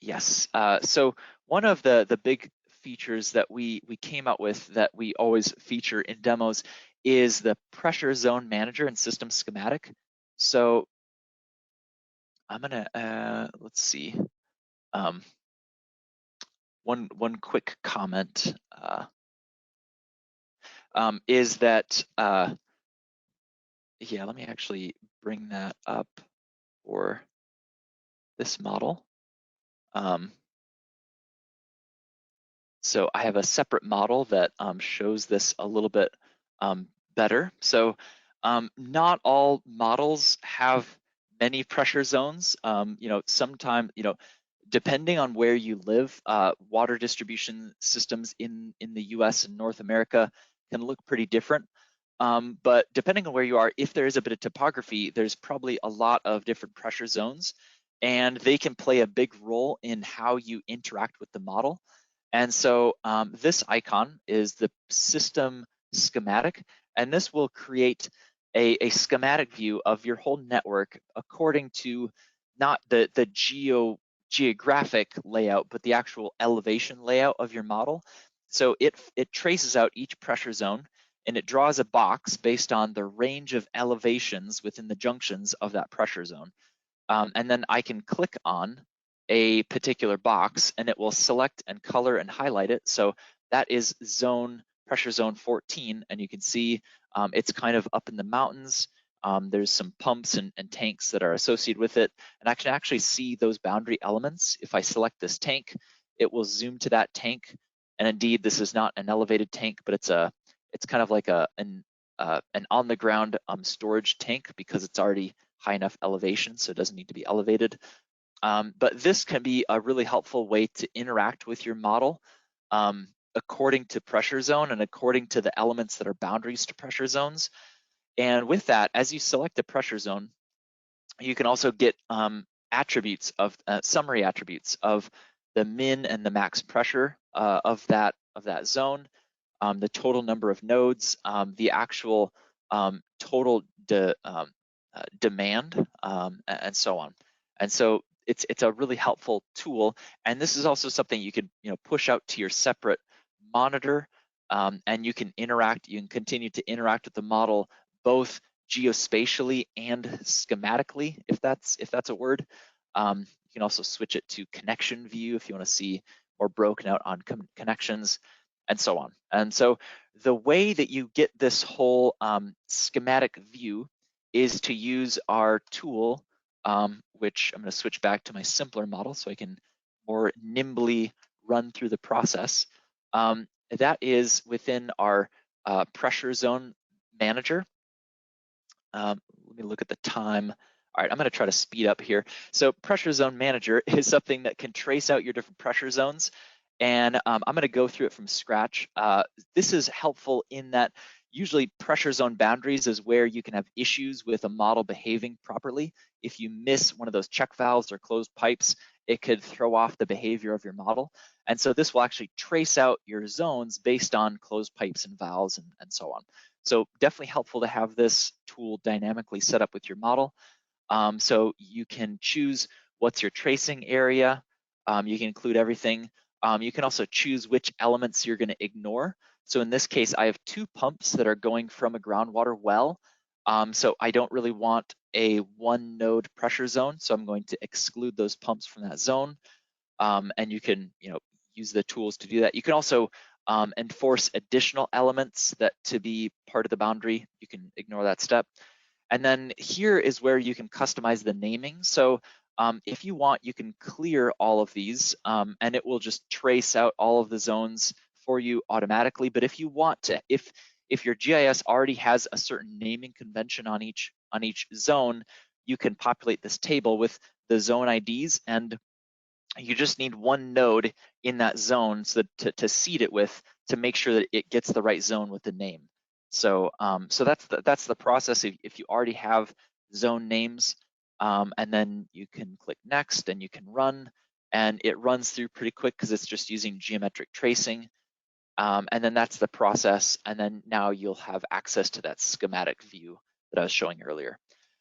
Yes. So one of the big features that we came out with that we always feature in demos is the pressure zone manager and system schematic. So I'm gonna let's see. One quick comment is that yeah, let me actually bring that up for this model. So I have a separate model that shows this a little bit better. So not all models have many pressure zones. Sometimes, depending on where you live, water distribution systems in the US and North America can look pretty different. But depending on where you are, if there is a bit of topography, there's probably a lot of different pressure zones, and they can play a big role in how you interact with the model. And so this icon is the system schematic, and this will create a schematic view of your whole network according to not the geographic layout, but the actual elevation layout of your model. So it traces out each pressure zone, and it draws a box based on the range of elevations within the junctions of that pressure zone. And then I can click on a particular box and it will select and color and highlight it. So that is pressure zone 14, and you can see it's kind of up in the mountains. There's some pumps and tanks that are associated with it, and I can actually see those boundary elements. If I select this tank, it will zoom to that tank, and indeed this is not an elevated tank, but it's kind of like an on the ground storage tank because it's already high enough elevation, so it doesn't need to be elevated. But this can be a really helpful way to interact with your model according to pressure zone and according to the elements that are boundaries to pressure zones. And with that, as you select a pressure zone, you can also get attributes of summary attributes of the min and the max pressure of that zone, the total number of nodes, the actual total demand, and so on. And so it's a really helpful tool. And this is also something you could push out to your separate monitor, and you can continue to interact with the model both geospatially and schematically, if that's a word. You can also switch it to connection view if you want to see more broken out on connections, and so on. And so the way that you get this whole schematic view is to use our tool, which I'm going to switch back to my simpler model so I can more nimbly run through the process. That is within our pressure zone manager. Let me look at the time. All right, I'm going to try to speed up here. So pressure zone manager is something that can trace out your different pressure zones. And I'm going to go through it from scratch. This is helpful in that usually pressure zone boundaries is where you can have issues with a model behaving properly. If you miss one of those check valves or closed pipes, it could throw off the behavior of your model. And so this will actually trace out your zones based on closed pipes and valves and so on. So definitely helpful to have this tool dynamically set up with your model. So you can choose what's your tracing area. You can include everything. You can also choose which elements you're going to ignore. So in this case, I have 2 pumps that are going from a groundwater well. So I don't really want a 1 node pressure zone. So I'm going to exclude those pumps from that zone. And you can use the tools to do that. You can also enforce additional elements that to be part of the boundary. You can ignore that step. And then here is where you can customize the naming. So if you want, you can clear all of these and it will just trace out all of the zones for you automatically. But if you want to, if your GIS already has a certain naming convention on each zone, you can populate this table with the zone IDs, and you just need 1 node in that zone so that to seed it with to make sure that it gets the right zone with the name. So so that's the process if you already have zone names, and then you can click next and you can run, and it runs through pretty quick because it's just using geometric tracing. And then that's the process, and then now you'll have access to that schematic view that I was showing earlier.